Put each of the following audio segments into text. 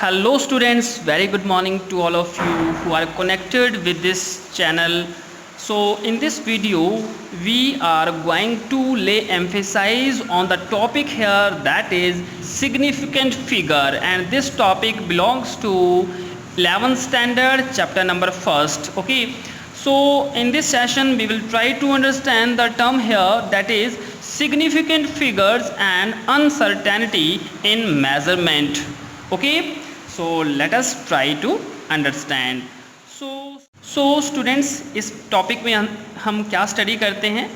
Hello students, very good morning to all of you who are connected with this channel. So in this video we are going to lay emphasis on the topic here, that is significant figure, and this topic belongs to 11th standard chapter number 1st. Okay, so in this session we will try to understand the term here, that is significant figures and uncertainty in measurement. Okay, so let us try to understand. So students, इस topic में हम क्या study करते हैं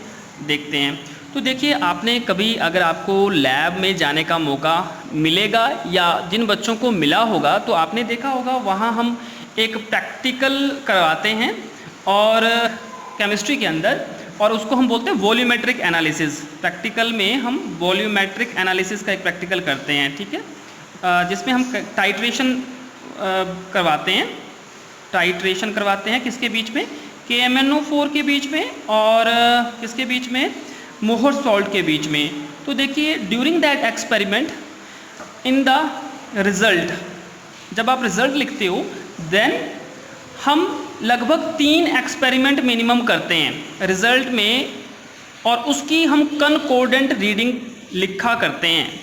देखते हैं। तो देखिए, आपने कभी अगर आपको लैब में जाने का मौका मिलेगा या जिन बच्चों को मिला होगा तो आपने देखा होगा वहाँ हम एक प्रैक्टिकल करवाते हैं और केमिस्ट्री के अंदर, और उसको हम बोलते हैं वॉल्यूमेट्रिक एनालिसिस। प्रैक्टिकल में हम वॉल्यूमेट्रिक एनालिसिस का एक प्रैक्टिकल करते हैं, ठीक है, जिसमें हम टाइट्रेशन करवाते हैं किसके बीच में, KMnO4 के बीच में और किसके बीच में, मोहर सॉल्ट के बीच में। तो देखिए, during that experiment in the result, जब आप रिज़ल्ट लिखते हो देन हम लगभग 3 एक्सपेरिमेंट मिनिमम करते हैं रिज़ल्ट में, और उसकी हम कनकोर्डेंट रीडिंग लिखा करते हैं।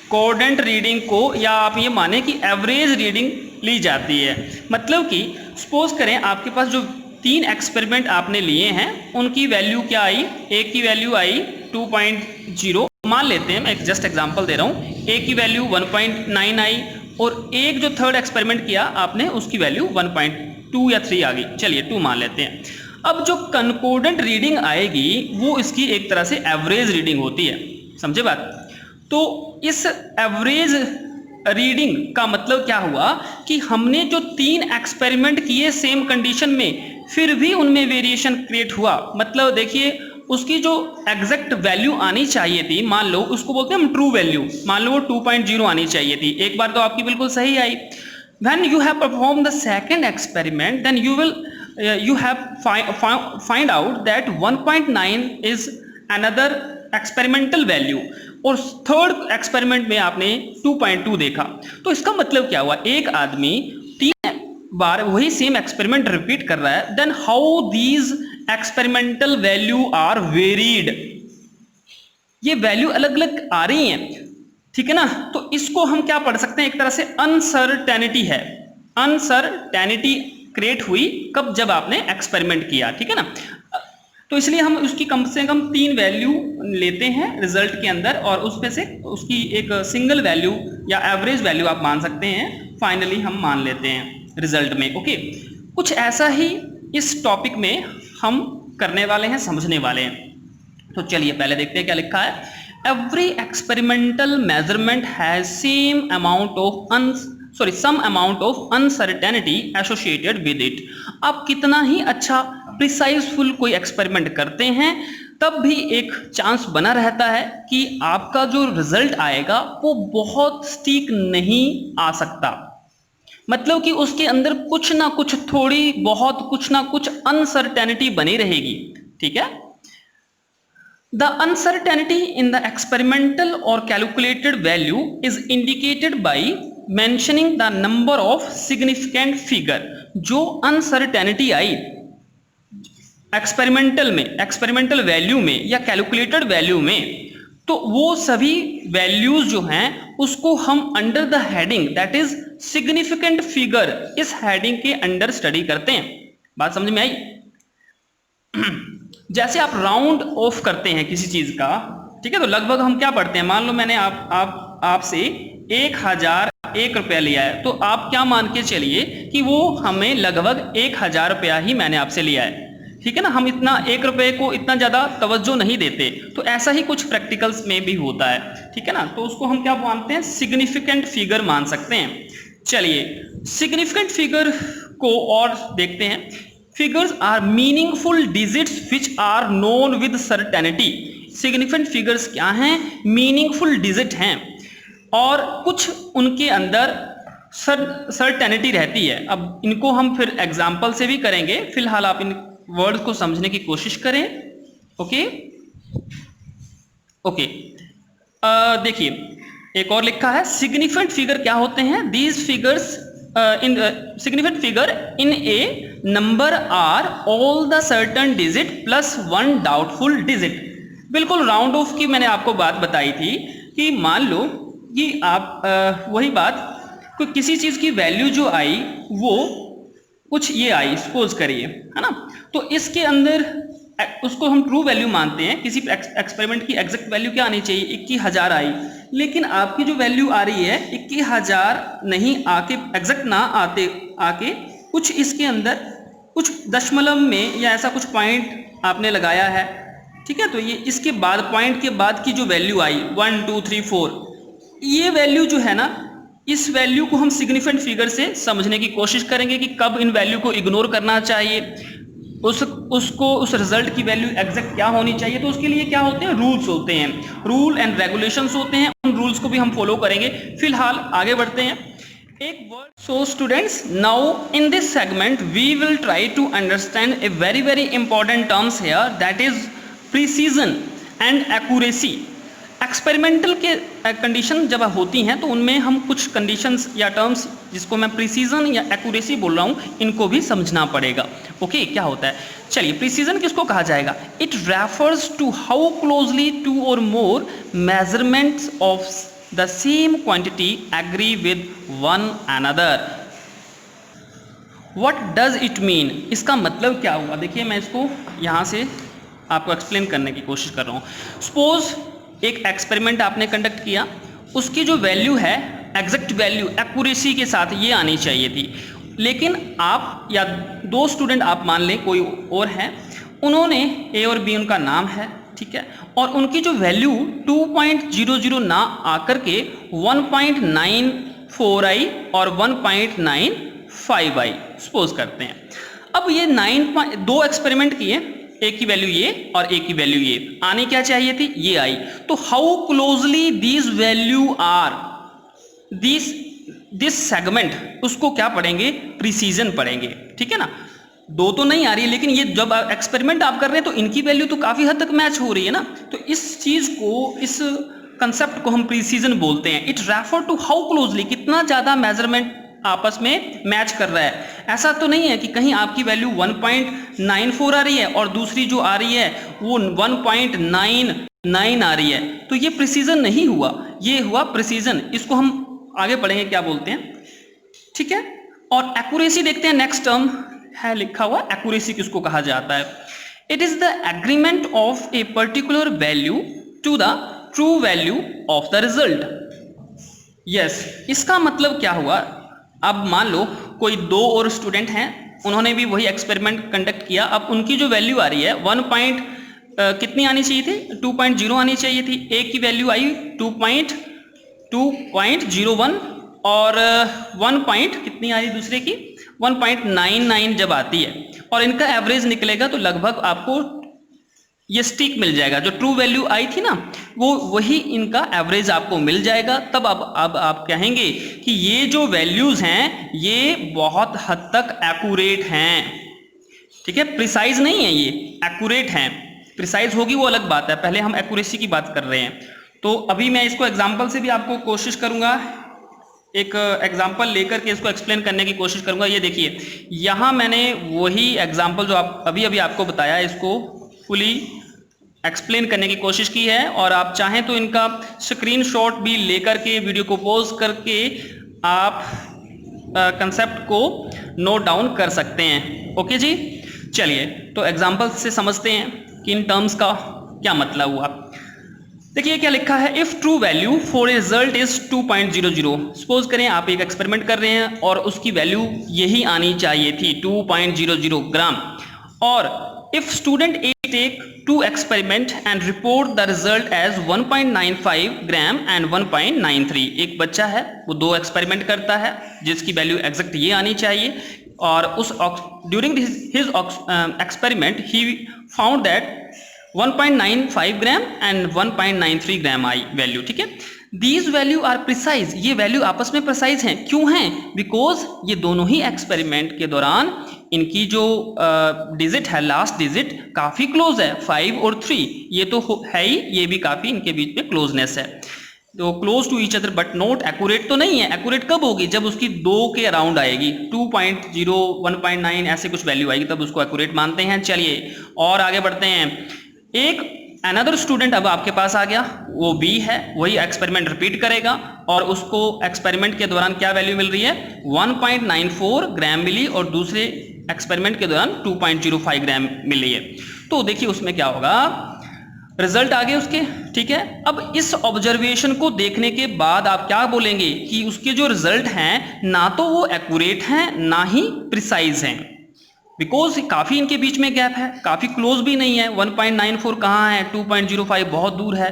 कोर्डेंट रीडिंग को, या आप ये माने कि एवरेज रीडिंग ली जाती है। मतलब कि सपोज करें आपके पास जो 3 एक्सपेरिमेंट आपने लिए हैं उनकी वैल्यू क्या आई, एक की वैल्यू आई 2.0 मान लेते हैं, मैं एक जस्ट एग्जांपल दे रहा हूँ, एक की वैल्यू 1.9 आई और एक जो थर्ड एक्सपेरिमेंट किया आपने उसकी वैल्यू 1.2 या 3 आ गई, चलिए 2 मान लेते हैं। अब जो कनकोर्डेंट रीडिंग आएगी वो इसकी एक तरह से एवरेज रीडिंग होती है, समझे बात। तो इस एवरेज रीडिंग का मतलब क्या हुआ कि हमने जो 3 एक्सपेरिमेंट किए सेम कंडीशन में, फिर भी उनमें वेरिएशन क्रिएट हुआ। मतलब देखिए, उसकी जो एग्जैक्ट वैल्यू आनी चाहिए थी, मान लो उसको बोलते हैं हम ट्रू वैल्यू, मान लो वो 2.0 आनी चाहिए थी, एक बार तो आपकी बिल्कुल सही आई। When you have perform the second experiment then you have find out that 1.9 is another experimental value, और थर्ड एक्सपेरिमेंट में आपने 2.2 देखा। तो इसका मतलब क्या हुआ, एक आदमी 3 बार वही सेम एक्सपेरिमेंट रिपीट कर रहा है, then how these experimental value are varied, ये वैल्यू अलग अलग आ रही हैं, ठीक है ना। तो इसको हम क्या पढ़ सकते हैं, एक तरह से अनसर्टेनिटी है। अनसर्टेनिटी क्रिएट हुई कब, जब आपने एक्सपेरिमेंट किया, ठीक है ना। तो इसलिए हम उसकी कम से कम 3 वैल्यू लेते हैं रिजल्ट के अंदर, और उसमें से उसकी एक सिंगल वैल्यू या एवरेज वैल्यू आप मान सकते हैं, फाइनली हम मान लेते हैं रिजल्ट में। ओके, कुछ ऐसा ही इस टॉपिक में हम करने वाले हैं, समझने वाले हैं। तो चलिए पहले देखते हैं क्या लिखा है। Every experimental measurement has some amount of uncertainty associated with it। आप कितना ही अच्छा प्रिसाइजफुल कोई एक्सपेरिमेंट करते हैं तब भी एक चांस बना रहता है कि आपका जो रिजल्ट आएगा वो बहुत सटीक नहीं आ सकता। मतलब कि उसके अंदर कुछ ना कुछ, थोड़ी बहुत कुछ ना कुछ अनसर्टेनिटी बनी रहेगी, ठीक है। The uncertainty in the experimental or calculated value is indicated by mentioning the number of significant figure। जो uncertainty आई एक्सपेरिमेंटल वैल्यू में या कैलकुलेटेड वैल्यू में, तो वो सभी वैल्यूज जो हैं उसको हम under the heading that is significant figure, इस हेडिंग के अंडर स्टडी करते हैं। बात समझ में आई। जैसे आप राउंड ऑफ करते हैं किसी चीज का, ठीक है, तो लगभग हम क्या पढ़ते हैं, मान लो मैंने आपसे 1001 रुपया लिया है, तो आप क्या मान के चलिए कि वो हमें लगभग 1000 रुपया ही मैंने आपसे लिया है, ठीक है ना। हम इतना 1 रुपये को इतना ज़्यादा तवज्जो नहीं देते। तो ऐसा ही कुछ प्रैक्टिकल्स में भी होता है, ठीक है ना। तो उसको हम क्या मानते हैं, सिग्निफिकेंट फिगर मान सकते हैं। चलिए सिग्निफिकेंट फिगर को और देखते हैं। Figures are meaningful digits which are known with certainty. Significant figures क्या हैं, मीनिंगफुल डिजिट हैं और कुछ उनके अंदर सर्टेनिटी रहती है। अब इनको हम फिर एग्जाम्पल से भी करेंगे, फिलहाल आप इन वर्ड को समझने की कोशिश करें। ओके, देखिए एक और लिखा है सिग्निफिकेंट फिगर क्या होते हैं, these figures in significant figure in a number are all the certain digit plus one doubtful digit. बिल्कुल राउंड ऑफ की मैंने आपको बात बताई थी कि मान लो कि आप वही बात कोई किसी चीज की वैल्यू जो आई वो कुछ ये आई सपोज करिए, है ना, तो इसके अंदर उसको हम ट्रू वैल्यू मानते हैं। किसी एक्सपेरिमेंट की एग्जैक्ट वैल्यू क्या आनी चाहिए, 21,000 आई, लेकिन आपकी जो वैल्यू आ रही है 21,000 नहीं आके एग्जैक्ट ना आते आके कुछ इसके अंदर कुछ दशमलव में या ऐसा कुछ पॉइंट आपने लगाया है, ठीक है, तो ये इसके बाद पॉइंट के बाद की जो वैल्यू आई 1 2 3 4, ये वैल्यू जो है ना, इस वैल्यू को हम सिग्निफिकेंट फिगर से समझने की कोशिश करेंगे कि कब इन वैल्यू को इग्नोर करना चाहिए, उस रिजल्ट की वैल्यू एग्जैक्ट क्या होनी चाहिए। तो उसके लिए क्या होते हैं, रूल्स होते हैं, रूल एंड रेगुलेशंस होते हैं, उन रूल्स को भी हम फॉलो करेंगे। फिलहाल आगे बढ़ते हैं एक word. So students, now in this segment we will try to understand a very important terms here, that is precision and accuracy. Experimental के कंडीशन जब होती हैं तो उनमें हम कुछ कंडीशंस या टर्म्स जिसको मैं प्रिसीजन या एक्यूरेसी बोल रहा हूँ, इनको भी समझना पड़ेगा। ओके, क्या होता है, चलिए प्रिसीजन किसको कहा जाएगा, it refers to how closely two और more measurements of the same quantity agree with one another. What does it mean, इसका मतलब क्या हुआ, देखिए मैं इसको यहाँ से आपको एक्सप्लेन करने की कोशिश कर रहा हूँ। सपोज एक एक्सपेरिमेंट आपने कंडक्ट किया, उसकी जो वैल्यू है एग्जैक्ट वैल्यू एक्यूरेसी के साथ ये आनी चाहिए थी, लेकिन आप या दो स्टूडेंट आप मान लें कोई और हैं, उन्होंने ए और बी उनका नाम है, ठीक है, और उनकी जो वैल्यू 2.00 ना आकर के 1.94 आई और 1.95 आई, सपोज करते हैं। अब ये 2 एक्सपेरिमेंट किए, एक की वैल्यू ये और एक की वैल्यू ये, आनी क्या चाहिए थी, ये आई। तो how closely these value are, this segment, उसको क्या पढ़ेंगे, प्रिसीजन पढ़ेंगे, ठीक है ना। दो तो नहीं आ रही, लेकिन ये जब एक्सपेरिमेंट आप कर रहे हैं तो इनकी वैल्यू तो काफी हद तक मैच हो रही है ना, तो इस चीज को, इस कंसेप्ट को हम प्रिसीजन बोलते हैं। It refer to how closely, कितना ज्यादा मेजरमेंट आपस में मैच कर रहा है। ऐसा तो नहीं है कि कहीं आपकी वैल्यू 1.94 आ रही है और दूसरी जो आ रही है वो 1.99 आ रही है, तो ये प्रिसीजन नहीं हुआ, ये हुआ प्रिसीजन। इसको हम आगे पढ़ेंगे क्या बोलते हैं, ठीक है। और एक्यूरेसी देखते हैं, नेक्स्ट टर्म है लिखा हुआ, एक्यूरेसी किसको कहा जाता है, it is the agreement of a particular value to the true value of the result. Yes, इसका मतलब क्या हुआ, अब मान लो कोई दो और स्टूडेंट हैं, उन्होंने भी वही एक्सपेरिमेंट कंडक्ट किया, अब उनकी जो वैल्यू आ रही है 1 कितनी आनी चाहिए थी, 2.0 आनी चाहिए थी, एक की वैल्यू आई 2.01 और 1 कितनी आ रही दूसरे की 1.99 जब आती है, और इनका एवरेज निकलेगा तो लगभग आपको ये स्टिक मिल जाएगा, जो ट्रू वैल्यू आई थी ना वो वही इनका एवरेज आपको मिल जाएगा। तब अब आप कहेंगे कि ये जो वैल्यूज हैं ये बहुत हद तक एक्यूरेट हैं, ठीक है, प्रिसाइज नहीं है, ये एक्यूरेट हैं। प्रिसाइज होगी वो अलग बात है, पहले हम एक्यूरेसी की बात कर रहे हैं। तो अभी मैं इसको एग्जाम्पल से भी आपको कोशिश करूंगा, एक एग्जाम्पल लेकर के इसको एक्सप्लेन करने की कोशिश करूंगा। ये देखिए, यहाँ मैंने वही एग्जाम्पल जो अभी आपको बताया, इसको फुली एक्सप्लेन करने की कोशिश की है, और आप चाहें तो इनका स्क्रीनशॉट भी लेकर के वीडियो को पॉज करके आप कंसेप्ट को नोट डाउन कर सकते हैं। ओके जी, चलिए तो एग्जाम्पल से समझते हैं कि इन टर्म्स का क्या मतलब हुआ। देखिए क्या लिखा है, if true value for a result is 2.00, suppose करें आप एक एक्सपेरिमेंट कर रहे हैं और उसकी वैल्यू यही आनी चाहिए थी 2.00 ग्राम, और if student A take 2 experiment and report the result as 1.95 gram and 1.93, एक बच्चा है वो 2 एक्सपेरिमेंट करता है जिसकी वैल्यू एग्जैक्ट ये आनी चाहिए, और उस during his experiment he found that 1.95 gram and 1.93 gram I value, ठीक है। दीज वैल्यू आर प्रिसाइज, ये वैल्यू आपस में प्रिसाइज हैं, क्यों हैं, बिकॉज ये दोनों ही एक्सपेरिमेंट के दौरान इनकी जो डिजिट है, लास्ट डिजिट काफी क्लोज है, 5 और 3, ये तो है ही, ये भी काफी इनके बीच में क्लोजनेस है। तो close to each other but not accurate तो नहीं है। एक्यूरेट कब होगी? जब उसकी 2 के अराउंड आएगी, 2.0 1.9 ऐसे कुछ वैल्यू आएगी तब उसको एक्यूरेट मानते हैं। चलिए और आगे बढ़ते हैं। एक अनदर स्टूडेंट अब आपके पास आ गया, वो बी है, वही एक्सपेरिमेंट रिपीट करेगा और उसको एक्सपेरिमेंट के दौरान क्या वैल्यू मिल रही है? 1.94 ग्राम मिली और दूसरे एक्सपेरिमेंट के दौरान 2.05 ग्राम मिली है। तो देखिए उसमें क्या होगा, रिजल्ट आ गए उसके, ठीक है। अब इस ऑब्जर्वेशन को देखने के बाद आप क्या बोलेंगे कि उसके जो रिजल्ट हैं ना तो वो एक्यूरेट हैं ना ही प्रिसाइज हैं, बिकॉज काफ़ी इनके बीच में गैप है, काफ़ी क्लोज भी नहीं है। 1.94 कहाँ है, 2.05 बहुत दूर है,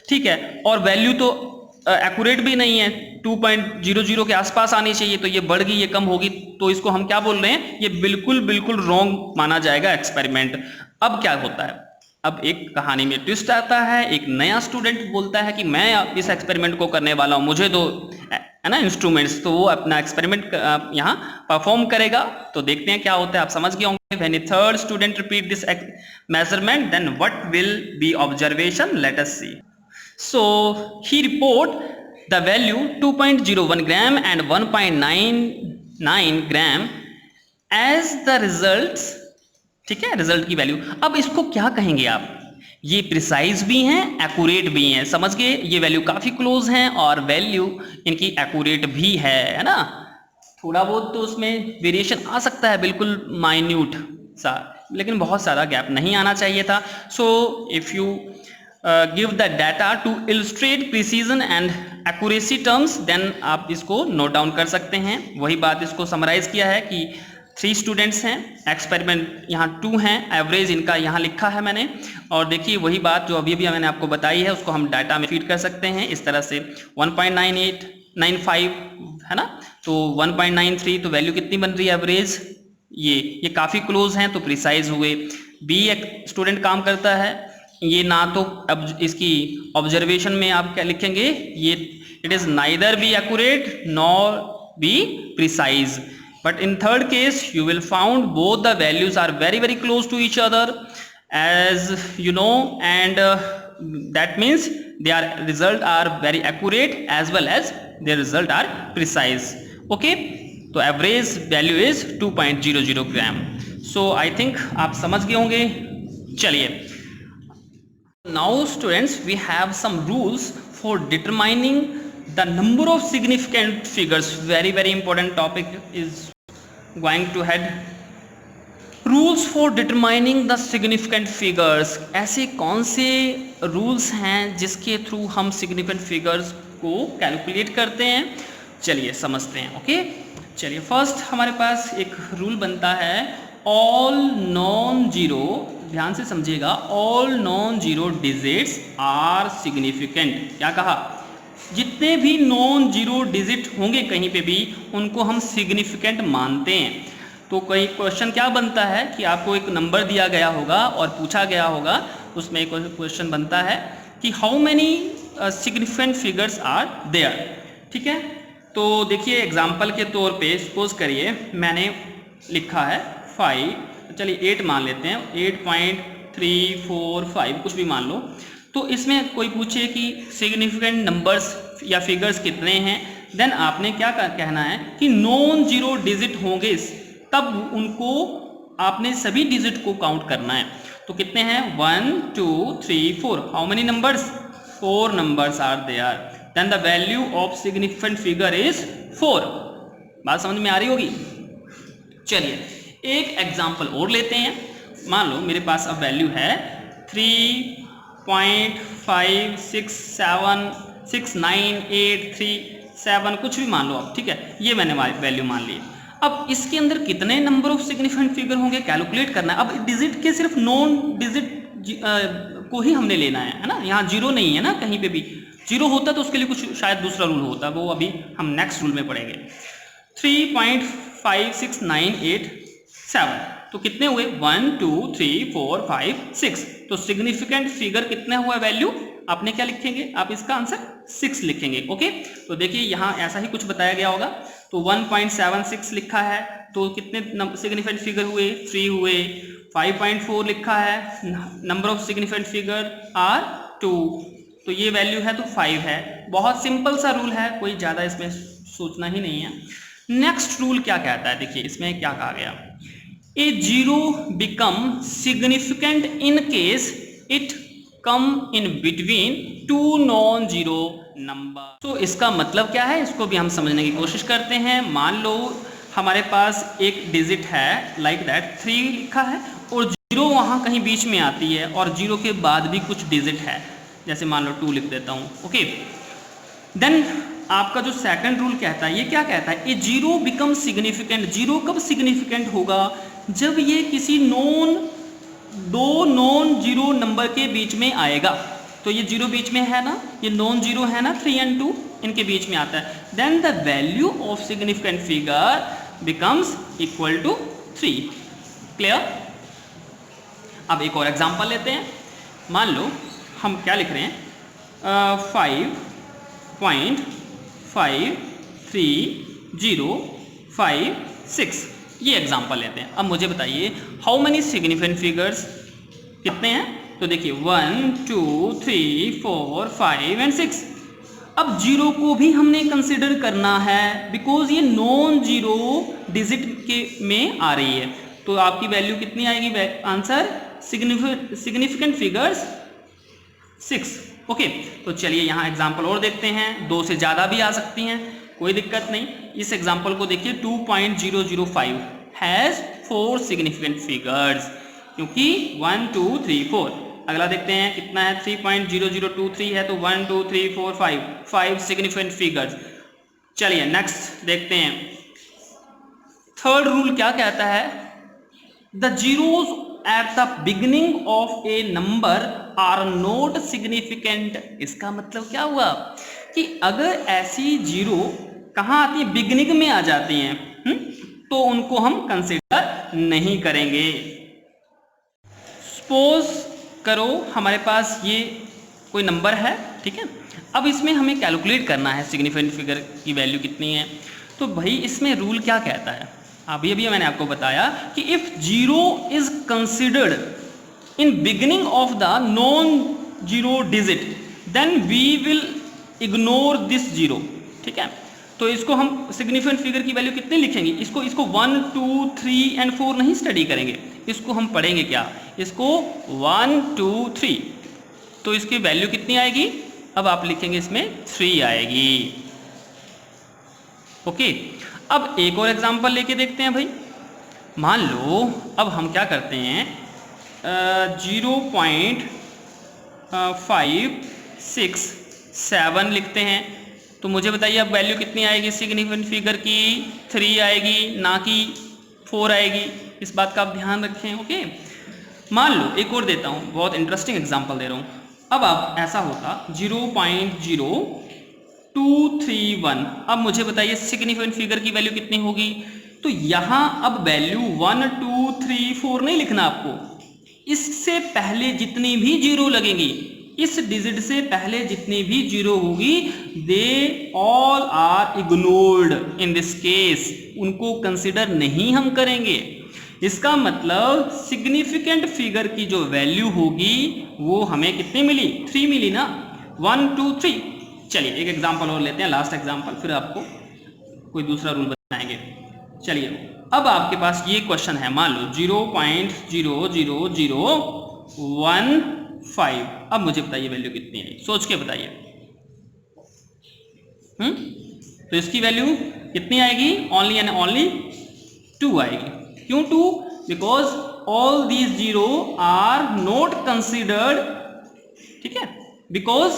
ठीक है। और वैल्यू तो एक्यूरेट भी नहीं है, 2.00 के आसपास आनी चाहिए, तो ये बढ़ गई, ये कम होगी, तो इसको हम क्या बोल रहे हैं? ये बिल्कुल बिल्कुल रॉन्ग माना जाएगा एक्सपेरिमेंट। अब क्या होता है, अब एक कहानी में ट्विस्ट आता है। एक नया स्टूडेंट बोलता है कि मैं इस एक्सपेरिमेंट को करने वाला हूँ, मुझे दो, है ना, इंस्ट्रूमेंट्स। तो वो अपना एक्सपेरिमेंट यहाँ परफॉर्म करेगा। तो देखते हैं क्या होता है, आप समझ गए होंगे। When a third student repeat this measurement then what will be observation, let us see. So he report the value 2.01 gram and 1.99 gram as the results, ठीक है, रिजल्ट की वैल्यू। अब इसको क्या कहेंगे आप? ये प्रिसाइज भी हैं, एक्यूरेट भी हैं, समझ गए? ये वैल्यू काफी क्लोज हैं और वैल्यू इनकी एक्यूरेट भी है ना। थोड़ा बहुत तो उसमें वेरिएशन आ सकता है, बिल्कुल माइन्यूट सा, लेकिन बहुत सारा गैप नहीं आना चाहिए था। So if you give the data to illustrate precision and accuracy terms then आप इसको नोट डाउन कर सकते हैं। वही बात इसको समराइज किया है कि 3 स्टूडेंट्स हैं, एक्सपेरिमेंट यहाँ 2 हैं, एवरेज इनका यहाँ लिखा है मैंने। और देखिए वही बात जो अभी मैंने आपको बताई है उसको हम डाटा में फीड कर सकते हैं इस तरह से। 1.9895 है ना, तो 1.93, तो वैल्यू कितनी बन रही है एवरेज? ये काफ़ी क्लोज हैं तो प्रिसाइज हुए। बी एक स्टूडेंट काम करता है, ये ना तो अब इसकी ऑब्जर्वेशन में आप क्या लिखेंगे, ये it is neither be accurate nor be precise. But in third case, you will found both the values are very very close to each other, as you know, and that means their result are very accurate as well as their result are precise. Okay, तो average value is 2.00 gram. So I think आप समझ गए होंगे। चलिए, now students we have some rules for determining the number of significant figures. Very very important topic is going to head. Rules for determining the significant figures. ऐसे कौन से rules हैं जिसके थ्रू हम सिग्निफिकेंट फिगर्स को calculate करते हैं? चलिए समझते हैं। ओके, चलिए फर्स्ट हमारे पास एक रूल बनता है, ऑल नॉन जीरो, ध्यान से समझिएगा, all non zero digits are significant. क्या कहा? जितने भी नॉन जीरो डिजिट होंगे कहीं पे भी उनको हम सिग्निफिकेंट मानते हैं। तो कोई क्वेश्चन क्या बनता है कि आपको एक नंबर दिया गया होगा और पूछा गया होगा, उसमें एक क्वेश्चन बनता है कि how many significant figures are there, ठीक है। तो देखिए एग्जाम्पल के तौर पे सपोज करिए मैंने लिखा है 5, चलिए 8 मान लेते हैं, 8.345 कुछ भी मान लो। तो इसमें कोई पूछे कि सिग्निफिकेंट नंबर्स या फिगर्स कितने हैं, देन आपने क्या कहना है कि नॉन जीरो डिजिट होंगे तब उनको आपने सभी डिजिट को काउंट करना है। तो कितने हैं? 1 2 3 4। How many numbers? 4 numbers are there, then the value of significant figure is 4। बात समझ में आ रही होगी। चलिए एक एग्जांपल और लेते हैं। मान लो मेरे पास अब वैल्यू है 3.567837 कुछ भी मान लो आप, ठीक है, ये मैंने वैल्यू मान ली। अब इसके अंदर कितने नंबर ऑफ सिग्निफिकेंट फिगर होंगे कैलकुलेट करना है। अब डिजिट के सिर्फ नॉन डिजिट को ही हमने लेना है ना, यहाँ जीरो नहीं है ना, कहीं पे भी जीरो होता तो उसके लिए कुछ शायद दूसरा रूल होता, वो अभी हम नेक्स्ट रूल में पढ़ेंगे। 3.56987, तो कितने हुए? 1 2 3 4 5 6। तो सिग्निफिकेंट फिगर कितना हुआ वैल्यू? आपने क्या लिखेंगे? आप इसका आंसर 6 लिखेंगे। ओके, तो देखिए यहाँ ऐसा ही कुछ बताया गया होगा। तो 1.76 लिखा है, तो कितने सिग्निफिकेंट फिगर हुए? 3 हुए। 5.4 लिखा है, number of significant figure are 2। तो ये वैल्यू है तो 5 है। बहुत सिंपल सा रूल है, कोई ज़्यादा इसमें सोचना ही नहीं है। नेक्स्ट रूल क्या कहता है, देखिए इसमें क्या कहा गया, a zero become significant in case it come in between two non zero number. तो इसका मतलब क्या है, इसको भी हम समझने की कोशिश करते हैं। मान लो हमारे पास एक डिजिट है लाइक दैट 3 लिखा है और जीरो वहाँ कहीं बीच में आती है और जीरो के बाद भी कुछ डिजिट है, जैसे मान लो 2 लिख देता हूँ, ओके। देन आपका जो सेकंड रूल कहता है, ये क्या कहता है, ए जीरो बिकम सिग्निफिकेंट। जीरो कब सिग्निफिकेंट होगा, जब ये किसी दो नॉन जीरो नंबर के बीच में आएगा। तो ये जीरो बीच में है ना, ये नॉन जीरो है ना, 3 और 2 इनके बीच में आता है। Then the value of significant figure becomes equal to 3। Clear. अब एक और एग्जांपल लेते हैं। मान लो हम क्या लिख रहे हैं, 5.53056, ये एग्जांपल लेते हैं। अब मुझे बताइए हाउ मेनी सिग्निफिकेंट फिगर्स, कितने हैं, तो देखिए 1 2 3 4 5 एंड 6। अब जीरो को भी हमने कंसिडर करना है बिकॉज ये नॉन जीरो डिजिट के में आ रही है। तो आपकी वैल्यू कितनी आएगी, आंसर सिग्निफिकेंट फिगर्स 6, ओके। तो चलिए यहाँ एग्जांपल और देखते हैं, 2 से ज़्यादा भी आ सकती हैं, कोई दिक्कत नहीं। इस एग्जांपल को देखिए, 2.005 हैज़ 4 सिग्निफिकेंट फिगर्स, क्योंकि 1 2 3 4। अगला देखते हैं कितना है, 3.0023 है, तो 1 2 3 4 5 सिग्निफिकेंट फिगर्स। चलिए नेक्स्ट देखते हैं। थर्ड रूल क्या कहता है, the zeros at the beginning of a number are not significant. इसका मतलब क्या हुआ कि अगर ऐसी जीरो कहाँ आती है, बिगिनिंग में आ जाती हैं, तो उनको हम कंसिडर नहीं करेंगे। सपोज करो हमारे पास ये कोई नंबर है, ठीक है। अब इसमें हमें कैलकुलेट करना है सिग्निफिकेंट फिगर की वैल्यू कितनी है। तो भाई इसमें रूल क्या कहता है, अभी मैंने आपको बताया कि if zero is considered in beginning of the non zero digit then we will ignore this zero, ठीक है। तो इसको हम सिग्निफिकेंट फिगर की वैल्यू कितनी लिखेंगे, इसको 1 2 3 एंड 4 नहीं स्टडी करेंगे, इसको हम पढ़ेंगे क्या, इसको 1 2 3। तो इसकी वैल्यू कितनी आएगी, अब आप लिखेंगे इसमें 3 आएगी, ओके। अब एक और एग्जांपल लेके देखते हैं भाई। मान लो अब हम क्या करते हैं, 0.567 लिखते हैं। तो मुझे बताइए अब वैल्यू कितनी आएगी सिग्निफिकेंट फिगर की, 3 आएगी, ना कि 4 आएगी। इस बात का आप ध्यान रखें, ओके। मान लो एक और देता हूँ, बहुत इंटरेस्टिंग एग्जांपल दे रहा हूँ। अब आप ऐसा होता 0.0231। अब मुझे बताइए सिग्निफिकेंट फिगर की वैल्यू कितनी होगी। तो यहाँ अब वैल्यू 1 2 3 4 नहीं लिखना आपको, इससे पहले जितनी भी जीरो लगेंगी, इस डिजिट से पहले जितनी भी जीरो होगी, they all are ignored in this case, उनको कंसिडर नहीं हम करेंगे। इसका मतलब सिग्निफिकेंट फिगर की जो वैल्यू होगी वो हमें कितनी मिली, 3 मिली ना, 1 2 3। चलिए एक एग्जांपल और लेते हैं, लास्ट एग्जांपल, फिर आपको कोई दूसरा रूल बताएंगे। चलिए अब आपके पास ये क्वेश्चन है, मान लो 0.00015। अब मुझे बताइए वैल्यू कितनी है, सोच के बताइए। तो इसकी वैल्यू कितनी आएगी, ओनली एंड ओनली 2 आएगी। क्यों 2? Because all these zero are not considered, ठीक है, बिकॉज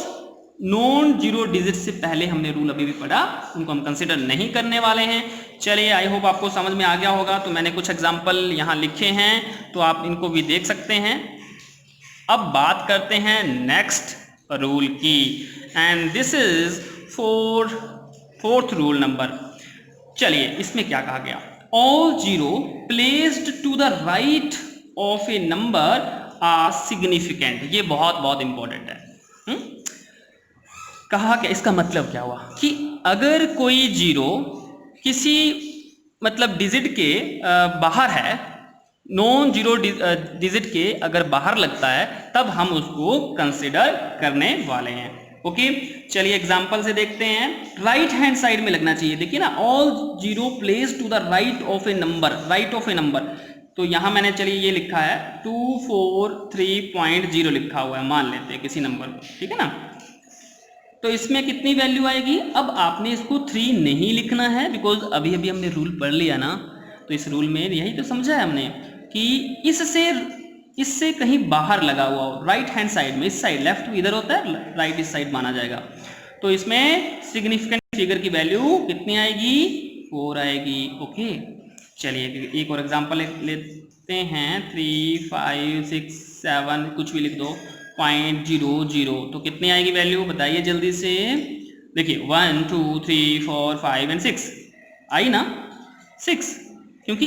नॉन जीरो डिजिट से पहले हमने रूल अभी भी पढ़ा, उनको हम कंसिडर नहीं करने वाले हैं। चलिए आई होप आपको समझ में आ गया होगा। तो मैंने कुछ एग्जांपल यहाँ लिखे हैं, तो आप इनको भी देख सकते हैं। अब बात करते हैं नेक्स्ट रूल की, and this is fourth rule number. चलिए इसमें क्या कहा गया, all zero placed to the right of a number are significant. ये बहुत बहुत इंपॉर्टेंट है। कहा क्या, इसका मतलब क्या हुआ कि अगर कोई जीरो किसी मतलब डिजिट के बाहर है, नॉन जीरो डिजिट के अगर बाहर लगता है, तब हम उसको कंसिडर करने वाले हैं। ओके चलिए एग्जांपल से देखते हैं। राइट हैंड साइड में लगना चाहिए, देखिए ना, all zero place to the right of a number, right of a number. तो यहां मैंने चलिए ये लिखा है 243.0 लिखा हुआ है, मान लेते हैं किसी नंबर को, ठीक है ना। तो इसमें कितनी वैल्यू आएगी? अब आपने इसको 3 नहीं लिखना है, बिकॉज अभी अभी हमने रूल पढ़ लिया ना, तो इस रूल में यही तो समझा है हमने कि इससे कहीं बाहर लगा हुआ हो, राइट हैंड साइड में, इस साइड, लेफ्ट इधर होता है, राइट इस साइड माना जाएगा। तो इसमें सिग्निफिकेंट फिगर की वैल्यू कितनी आएगी? 4 आएगी। ओके चलिए एक और एग्जांपल लेते हैं। 3, 5, 6, 7 कुछ भी लिख दो, 0.00। तो कितनी आएगी वैल्यू बताइए जल्दी से। देखिए 1, 2, 3, 4, 5 एंड 6 आई ना, 6, क्योंकि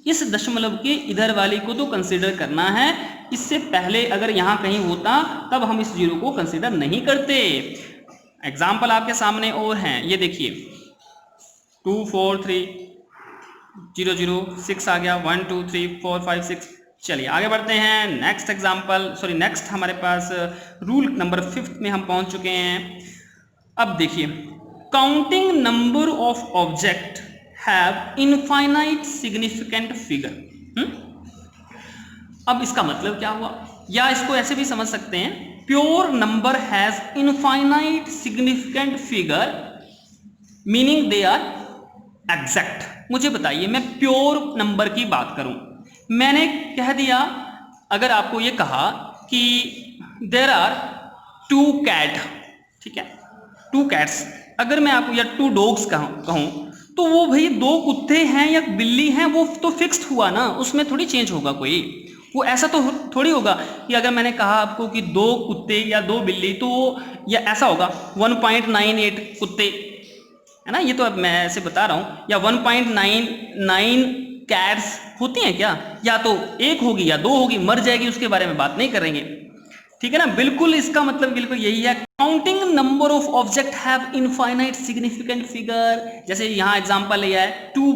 इस दशमलव के इधर वाली को तो कंसीडर करना है, इससे पहले अगर यहाँ कहीं होता तब हम इस जीरो को कंसीडर नहीं करते। एग्जाम्पल आपके सामने और हैं, ये देखिए 2, 4, 3, 0, 0, 6 आ गया, 1, 2, 3, 4, 5, 6। चलिए आगे बढ़ते हैं। नेक्स्ट एग्जाम्पल, सॉरी नेक्स्ट हमारे पास रूल नंबर 5 में हम पहुंच चुके हैं। अब देखिए, counting number of object have infinite significant figure. अब इसका मतलब क्या हुआ, या इसको ऐसे भी समझ सकते हैं, pure number has infinite significant figure meaning they are exact. मुझे बताइए, मैं प्योर नंबर की बात करूं, मैंने कह दिया, अगर आपको ये कहा कि देयर आर 2 कैट, ठीक है, 2 कैट्स, अगर मैं आपको या 2 डॉग्स कहूं तो वो भाई 2 कुत्ते हैं या बिल्ली हैं, वो तो फिक्स्ड हुआ ना, उसमें थोड़ी चेंज होगा कोई। वो ऐसा तो थोड़ी होगा कि अगर मैंने कहा आपको कि 2 कुत्ते या 2 बिल्ली, तो या ऐसा होगा 1.98 कुत्ते, है ना, ये तो अब मैं ऐसे बता रहा हूँ, या 1.99 कैट्स होती हैं क्या, या तो 1 होगी या 2 होगी, मर जाएगी, उसके बारे में बात नहीं करेंगे, ठीक है ना। बिल्कुल इसका मतलब बिल्कुल यही है, counting number of object have infinite significant figure. जैसे यहां एग्जांपल लिया है 2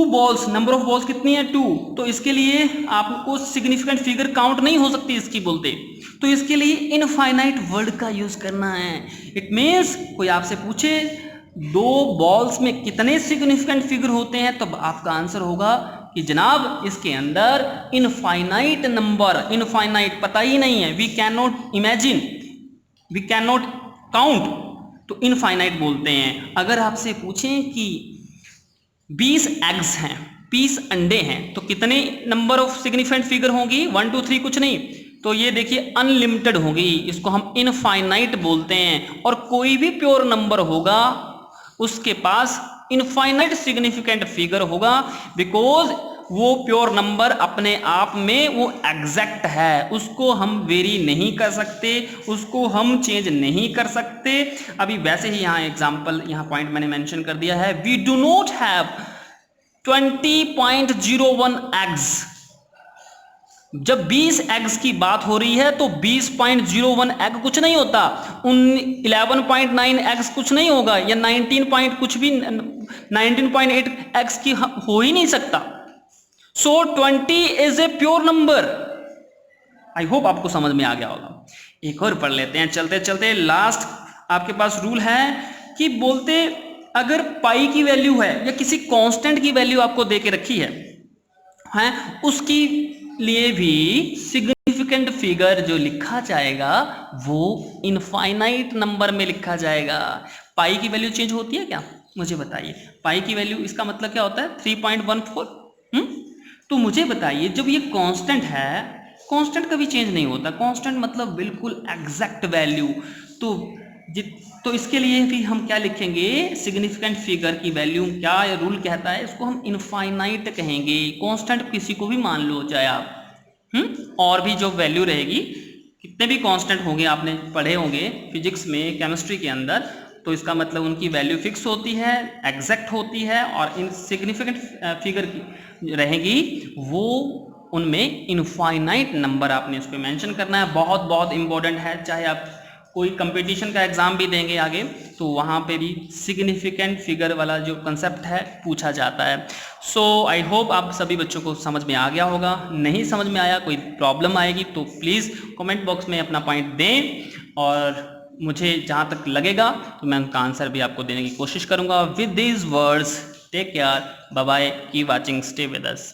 बॉल्स, नंबर ऑफ बॉल्स कितनी है? 2। तो इसके लिए आपको सिग्निफिकेंट फिगर काउंट नहीं हो सकती इसकी बोलते, तो इसके लिए इनफाइनाइट वर्ड का यूज करना है। इट मीन्स कोई आपसे पूछे 2 बॉल्स में कितने सिग्निफिकेंट फिगर होते हैं, तब आपका आंसर होगा कि जनाब इसके अंदर इनफाइनाइट नंबर, इनफाइनाइट पता ही नहीं है, we can not imagine, we can not count, तो इनफाइनाइट बोलते हैं। अगर आपसे पूछें कि 20 एग्स हैं, 20 अंडे हैं, तो कितने नंबर ऑफ सिग्निफिकेंट फिगर होंगी? 1, 2, 3 कुछ नहीं, तो ये देखिए अनलिमिटेड होगी, इसको हम इनफाइनाइट बोलते हैं। और कोई भी प्योर नंबर होगा उसके पास इनफाइनाइट सिग्निफिकेंट फिगर होगा, बिकॉज वो प्योर नंबर अपने आप में वो एग्जैक्ट है, उसको हम वेरी नहीं कर सकते, उसको हम चेंज नहीं कर सकते। अभी वैसे ही यहाँ एग्जांपल, यहाँ पॉइंट मैंने मेंशन कर दिया है, we do not have 20.01 eggs. जब 20 एग्स की बात हो रही है तो 20.01 एग कुछ नहीं होता, 11.9 एग्स कुछ नहीं होगा, या 19.8 एग्स की हो ही नहीं सकता। सो 20 is a pure number. I hope आपको समझ में आ गया होगा। एक और पढ़ लेते हैं चलते चलते। लास्ट आपके पास रूल है कि बोलते अगर पाई की वैल्यू है या किसी कांस्टेंट की वैल्यू आपको दे के रखी है, उसकी लिए भी सिग्निफिकेंट फिगर जो लिखा जाएगा वो इनफाइनाइट नंबर में लिखा जाएगा। पाई की वैल्यू चेंज होती है क्या, मुझे बताइए। पाई की वैल्यू, इसका मतलब क्या होता है? 3.14। तो मुझे बताइए, जब ये कांस्टेंट है, कांस्टेंट कभी चेंज नहीं होता, कांस्टेंट मतलब बिल्कुल एग्जैक्ट वैल्यू, तो इसके लिए भी हम क्या लिखेंगे? सिग्निफिकेंट फिगर की वैल्यू क्या रूल कहता है, इसको हम इनफाइनाइट कहेंगे। कांस्टेंट किसी को भी मान लो, चाहे आप और भी जो वैल्यू रहेगी, कितने भी कांस्टेंट होंगे, आपने पढ़े होंगे फिजिक्स में, केमिस्ट्री के अंदर, तो इसका मतलब उनकी वैल्यू फिक्स होती है, एग्जैक्ट होती है, और इन सिग्निफिकेंट फिगर की रहेगी वो उनमें इनफाइनाइट नंबर आपने उस पर मेंशन करना है। बहुत बहुत इंपॉर्टेंट है, चाहे आप कोई कंपटीशन का एग्ज़ाम भी देंगे आगे, तो वहाँ पे भी सिग्निफिकेंट फिगर वाला जो कंसेप्ट है पूछा जाता है। सो आई होप आप सभी बच्चों को समझ में आ गया होगा। नहीं समझ में आया, कोई प्रॉब्लम आएगी तो प्लीज़ कमेंट बॉक्स में अपना पॉइंट दें, और मुझे जहाँ तक लगेगा तो मैं उनका आंसर भी आपको देने की कोशिश करूँगा। With these words take care, bye bye, keep watching, stay with us.